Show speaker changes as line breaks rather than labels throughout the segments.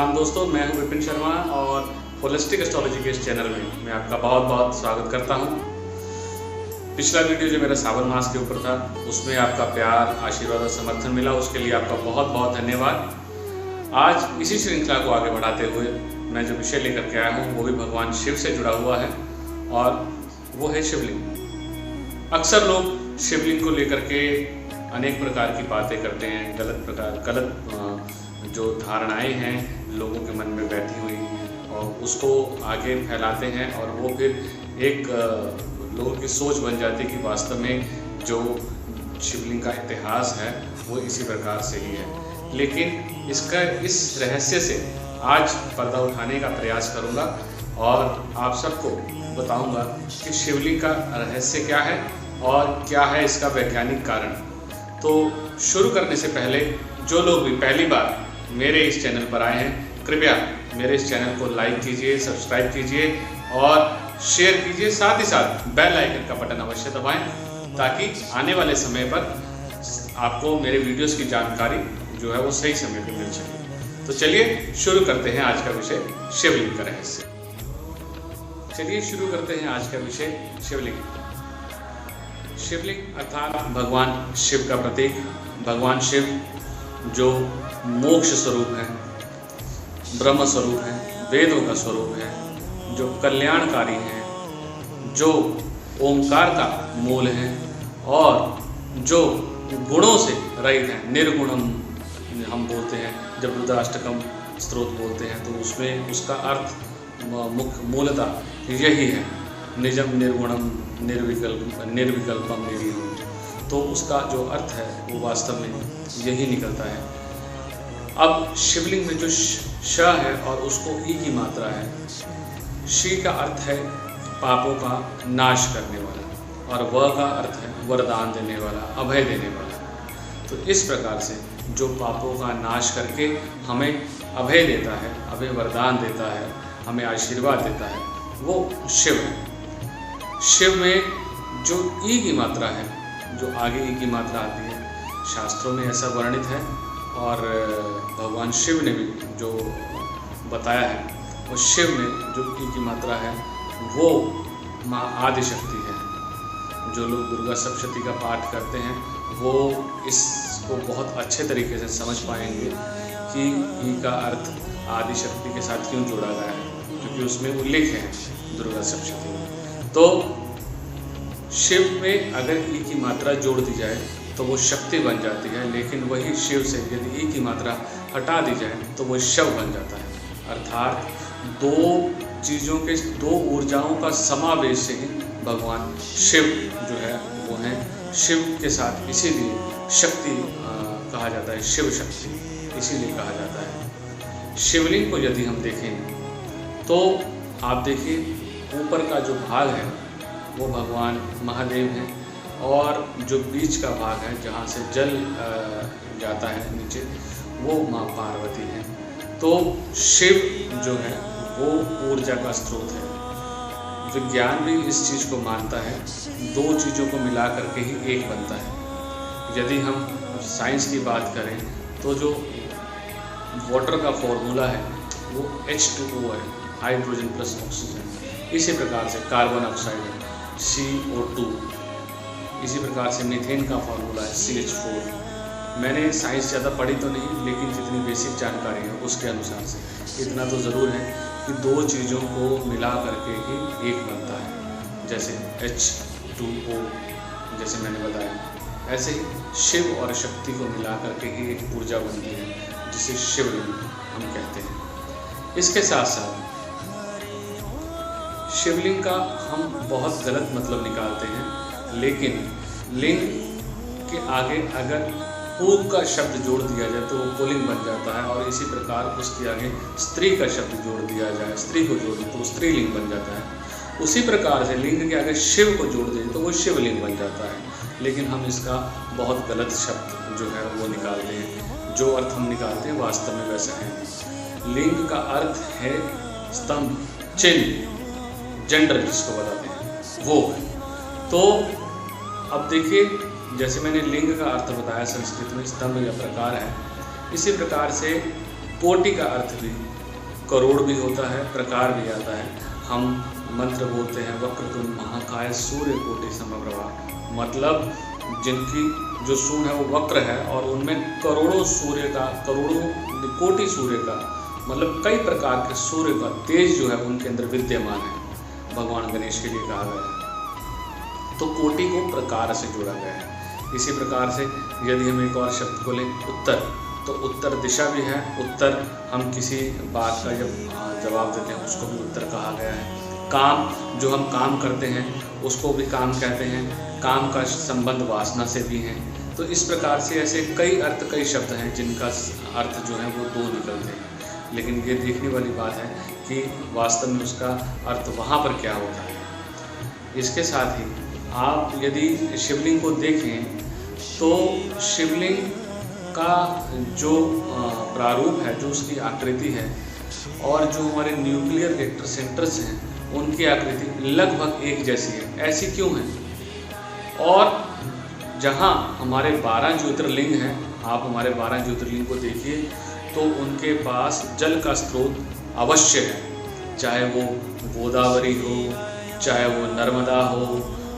प्रणाम दोस्तों, मैं हूं विपिन शर्मा और होलिस्टिक एस्ट्रोलॉजी के इस चैनल में मैं आपका बहुत बहुत स्वागत करता हूं। पिछला वीडियो जो मेरा सावन मास के ऊपर था उसमें आपका प्यार, आशीर्वाद और समर्थन मिला, उसके लिए आपका बहुत बहुत धन्यवाद। आज इसी श्रृंखला को आगे बढ़ाते हुए मैं जो विषय लेकर के आया हूँ वो भी भगवान शिव से जुड़ा हुआ है और वो है शिवलिंग। अक्सर लोग शिवलिंग को लेकर के अनेक प्रकार की बातें करते हैं, गलत जो धारणाएं हैं लोगों के मन में बैठी हुई और उसको आगे फैलाते हैं और वो फिर एक लोगों की सोच बन जाती है कि वास्तव में जो शिवलिंग का इतिहास है वो इसी प्रकार से ही है। लेकिन इस रहस्य से आज पर्दा उठाने का प्रयास करूंगा और आप सबको बताऊंगा कि शिवलिंग का रहस्य क्या है और क्या है इसका वैज्ञानिक कारण। तो शुरू करने से पहले जो लोग भी पहली बार मेरे इस चैनल पर आए हैं, कृपया मेरे इस चैनल को लाइक कीजिए, सब्सक्राइब कीजिए और शेयर कीजिए। साथ ही साथ बेल आइकन का बटन अवश्य दबाएं ताकि आने वाले समय पर आपको मेरे वीडियोस की जानकारी जो है वो सही समय पर मिल सके। तो चलिए शुरू करते हैं आज का विषय, शिवलिंग का रहस्य। चलिए शुरू करते हैं आज का विषय, शिवलिंग। शिवलिंग अर्थात भगवान शिव का प्रतीक। भगवान शिव जो मोक्ष स्वरूप है, ब्रह्म स्वरूप है, वेदों का स्वरूप है, जो कल्याणकारी है, जो ओंकार का मूल है और जो गुणों से रहित है। निर्गुणम हम बोलते हैं, जब रुद्राष्टकम स्तोत्र बोलते हैं तो उसमें उसका अर्थ मूलतः यही है, निजम निर्गुणम निर्विकल्पम निरीहम। तो उसका जो अर्थ है वो वास्तव में यही निकलता है। अब शिवलिंग में जो श है और उसको ई की मात्रा है, शी का अर्थ है पापों का नाश करने वाला और व का अर्थ है वरदान देने वाला, अभय देने वाला। तो इस प्रकार से जो पापों का नाश करके हमें अभय देता है, अभय वरदान देता है, हमें आशीर्वाद देता है, वो शिव है। शिव में जो ई की मात्रा है, जो आगे ई की मात्रा आती है, शास्त्रों में ऐसा वर्णित है और भगवान शिव ने भी जो बताया है, वो शिव में जो ई की मात्रा है वो माँ आदिशक्ति है। जो लोग दुर्गा सप्तशती का पाठ करते हैं वो इसको बहुत अच्छे तरीके से समझ पाएंगे कि ई का अर्थ आदिशक्ति के साथ क्यों जोड़ा गया है, क्योंकि उसमें उल्लेख है दुर्गा सप्तशती में। तो शिव में अगर ई की मात्रा जोड़ दी जाए तो वो शक्ति बन जाती है, लेकिन वही शिव से यदि ई की मात्रा हटा दी जाए तो वो शव बन जाता है। अर्थात दो चीज़ों के, दो ऊर्जाओं का समावेश से ही भगवान शिव जो है वो है। शिव के साथ इसीलिए शक्ति कहा जाता है, शिव शक्ति इसीलिए कहा जाता है। शिवलिंग को यदि हम देखें तो आप देखिए ऊपर का जो भाग है वो भगवान महादेव हैं और जो बीच का भाग है जहाँ से जल जाता है नीचे वो माँ पार्वती है। तो शिव जो है वो ऊर्जा का स्रोत है। विज्ञान भी इस चीज़ को मानता है, दो चीज़ों को मिला करके ही एक बनता है। यदि हम साइंस की बात करें तो जो वाटर का फॉर्मूला है वो H2O है, हाइड्रोजन प्लस ऑक्सीजन। इसी प्रकार से कार्बन ऑक्साइड है CO2, इसी प्रकार से मीथेन का फॉर्मूला है CH4। मैंने साइंस ज़्यादा पढ़ी तो नहीं, लेकिन जितनी बेसिक जानकारी है उसके अनुसार से इतना तो ज़रूर है कि दो चीज़ों को मिला करके ही एक बनता है। जैसे H2O जैसे मैंने बताया, ऐसे ही शिव और शक्ति को मिला करके ही एक ऊर्जा बनती है जिसे शिवलिंग हम कहते हैं। इसके साथ साथ शिवलिंग का हम बहुत गलत मतलब निकालते हैं, लेकिन लिंग के आगे अगर पुं का शब्द जोड़ दिया जाए तो वो पुल्लिंग बन जाता है और इसी प्रकार उसके आगे स्त्री का शब्द जोड़ दिया जाए, स्त्री को जोड़ तो स्त्रीलिंग बन जाता है। उसी प्रकार से लिंग के आगे शिव को जोड़ दें तो वो शिवलिंग बन जाता है। लेकिन हम इसका बहुत गलत शब्द जो है वो निकालते हैं। जो अर्थ हम निकालते हैं वास्तव में वैसा है। लिंग का अर्थ है स्तंभ, चिन्ह, जेंडर जिसको बताते हैं वो है। तो अब देखिए, जैसे मैंने लिंग का अर्थ बताया संस्कृत में स्तंभ या प्रकार है, इसी प्रकार से कोटि का अर्थ भी करोड़ भी होता है, प्रकार भी आता है। हम मंत्र बोलते हैं वक्रतुंड महाकाय सूर्यकोटि समप्रभा, मतलब जिनकी जो सूंड है वो वक्र है और उनमें करोड़ों कोटि सूर्य का, मतलब कई प्रकार के सूर्य का तेज जो है उनके अंदर विद्यमान है, भगवान गणेश के लिए कहा गया है। तो कोटि को प्रकार से जोड़ा गया है। इसी प्रकार से यदि हम एक और शब्द को लें उत्तर, तो उत्तर दिशा भी है। उत्तर हम किसी बात का जब जवाब देते हैं उसको भी उत्तर कहा गया है। काम, जो हम काम करते हैं उसको भी काम कहते हैं। काम का संबंध वासना से भी है। तो इस प्रकार से ऐसे कई शब्द हैं जिनका अर्थ जो है वो दो निकलते हैं, लेकिन ये देखने वाली बात है कि वास्तव में उसका अर्थ वहाँ पर क्या होता है। इसके साथ ही आप यदि शिवलिंग को देखें तो शिवलिंग का जो प्रारूप है, जो उसकी आकृति है, और जो हमारे न्यूक्लियर रिएक्टर सेंटर्स हैं उनकी आकृति लगभग एक जैसी है। ऐसी क्यों है? और जहाँ हमारे 12 ज्योतिर्लिंग हैं, आप हमारे 12 ज्योतिर्लिंग को देखिए तो उनके पास जल का स्रोत अवश्य है, चाहे वो गोदावरी हो, चाहे वो नर्मदा हो,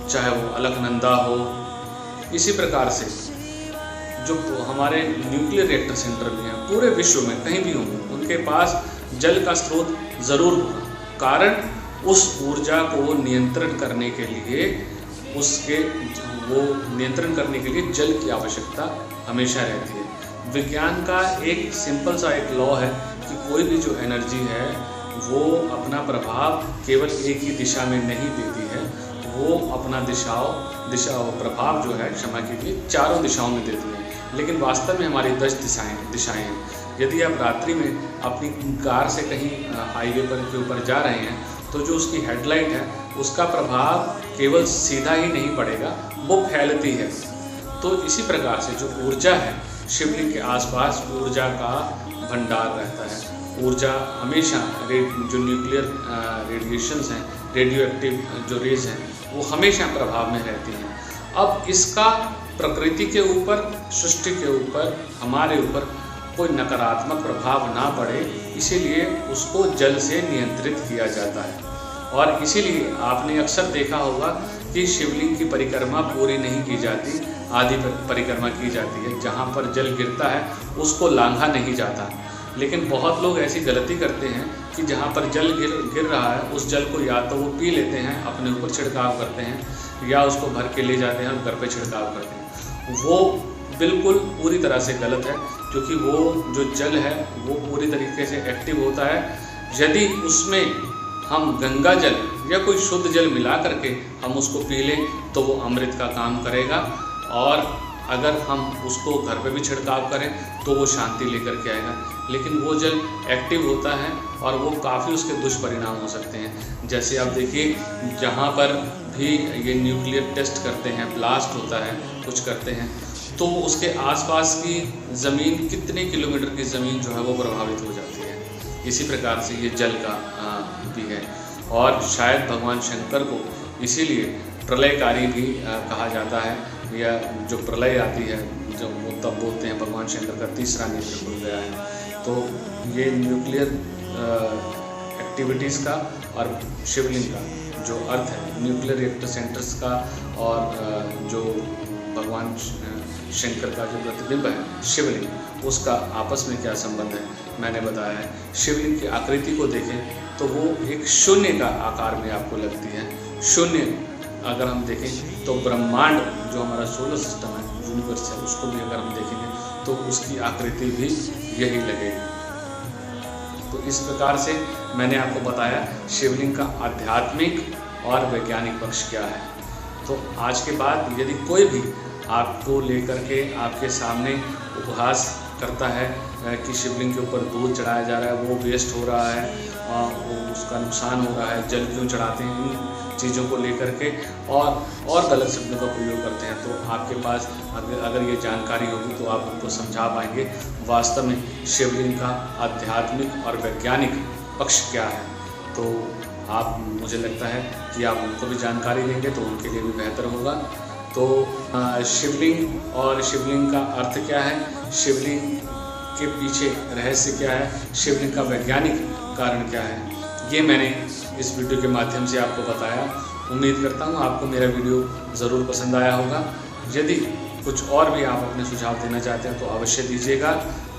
चाहे वो अलकनंदा हो। इसी प्रकार से जो हमारे न्यूक्लियर रिएक्टर सेंटर भी हैं पूरे विश्व में कहीं भी होंगे, उनके पास जल का स्रोत ज़रूर होगा। कारण उस ऊर्जा को नियंत्रण करने के लिए, नियंत्रण करने के लिए जल की आवश्यकता हमेशा रहती है। विज्ञान का एक सिंपल सा एक लॉ है कि कोई भी जो एनर्जी है वो अपना प्रभाव केवल एक ही दिशा में नहीं देती है, वो अपना दिशा प्रभाव जो है, क्षमा कीजिए, चारों दिशाओं में देती है। लेकिन वास्तव में हमारी 10 दिशाएं हैं। यदि आप रात्रि में अपनी कार से कहीं हाईवे पर के ऊपर जा रहे हैं तो जो उसकी हेडलाइट है उसका प्रभाव केवल सीधा ही नहीं पड़ेगा, वो फैलती है। तो इसी प्रकार से जो ऊर्जा है, शिवलिंग के आसपास ऊर्जा का भंडार रहता है। ऊर्जा हमेशा जो न्यूक्लियर रेडिएशंस हैं, रेडियो एक्टिव जो रेज हैं, वो हमेशा प्रभाव में रहती हैं। अब इसका प्रकृति के ऊपर, सृष्टि के ऊपर, हमारे ऊपर कोई नकारात्मक प्रभाव ना पड़े, इसीलिए उसको जल से नियंत्रित किया जाता है। और इसीलिए आपने अक्सर देखा होगा कि शिवलिंग की परिक्रमा पूरी नहीं की जाती, आधी परिक्रमा की जाती है। जहाँ पर जल गिरता है उसको लांघा नहीं जाता। लेकिन बहुत लोग ऐसी गलती करते हैं कि जहाँ पर जल गिर रहा है उस जल को या तो वो पी लेते हैं, अपने ऊपर छिड़काव करते हैं, या उसको भर के ले जाते हैं और घर पे छिड़काव करते हैं। वो बिल्कुल पूरी तरह से गलत है, क्योंकि वो जो जल है वो पूरी तरीके से एक्टिव होता है। यदि उसमें हम गंगा जल या कोई शुद्ध जल मिला करके हम उसको पी लें तो वो अमृत का काम करेगा, और अगर हम उसको घर पे भी छिड़काव करें तो वो शांति लेकर के आएगा। लेकिन वो जल एक्टिव होता है और वो काफ़ी उसके दुष्परिणाम हो सकते हैं। जैसे आप देखिए, जहाँ पर भी ये न्यूक्लियर टेस्ट करते हैं, ब्लास्ट होता है, कुछ करते हैं, तो उसके आसपास की ज़मीन, कितने किलोमीटर की ज़मीन जो है वो प्रभावित हो जाती है। इसी प्रकार से ये जल का भी है। और शायद भगवान शंकर को इसीलिए प्रलयकारी भी कहा जाता है, या जो प्रलय आती है जब वो तब बोलते हैं भगवान शंकर का तीसरा नेत्र खुल गया है। तो ये न्यूक्लियर एक्टिविटीज़ का और शिवलिंग का जो अर्थ है, न्यूक्लियर रिएक्टर सेंटर्स का और जो भगवान शंकर का जो प्रतिबिंब है शिवलिंग, उसका आपस में क्या संबंध है मैंने बताया है। शिवलिंग की आकृति को देखें तो वो एक शून्य का आकार में आपको लगती है। शून्य अगर हम देखें तो ब्रह्मांड जो हमारा सोलर सिस्टम है, यूनिवर्स है, उसको भी अगर हम देखेंगे तो उसकी आकृति भी यही लगेगी। तो इस प्रकार से मैंने आपको बताया शिवलिंग का आध्यात्मिक और वैज्ञानिक पक्ष क्या है। तो आज के बाद यदि कोई भी आपको लेकर के आपके सामने उपहास करता है कि शिवलिंग के ऊपर दूध चढ़ाया जा रहा है, वो वेस्ट हो रहा है, वो उसका नुकसान हो रहा है, जल क्यों चढ़ाते हैं, इन चीज़ों को लेकर के और गलत शब्दों का प्रयोग करते हैं, तो आपके पास अगर ये जानकारी होगी तो आप उनको समझा पाएंगे वास्तव में शिवलिंग का आध्यात्मिक और वैज्ञानिक पक्ष क्या है। तो आप, मुझे लगता है कि आप उनको भी जानकारी देंगे तो उनके लिए भी बेहतर होगा। तो शिवलिंग और शिवलिंग का अर्थ क्या है, शिवलिंग के पीछे रहस्य क्या है, शिवलिंग का वैज्ञानिक कारण क्या है, ये मैंने इस वीडियो के माध्यम से आपको बताया। उम्मीद करता हूँ आपको मेरा वीडियो ज़रूर पसंद आया होगा। यदि कुछ और भी आप अपने सुझाव देना चाहते हैं तो अवश्य दीजिएगा।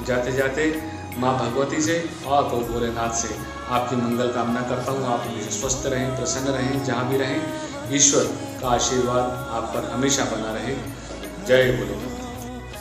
जाते जाते माँ भगवती से और गौ भोलेनाथ से आपकी मंगल कामना करता हूँ। आप हमेशा स्वस्थ रहें, प्रसन्न रहें, जहाँ भी रहें। ईश्वर का आशीर्वाद आप पर हमेशा बना रहे। जय भोलेनाथ।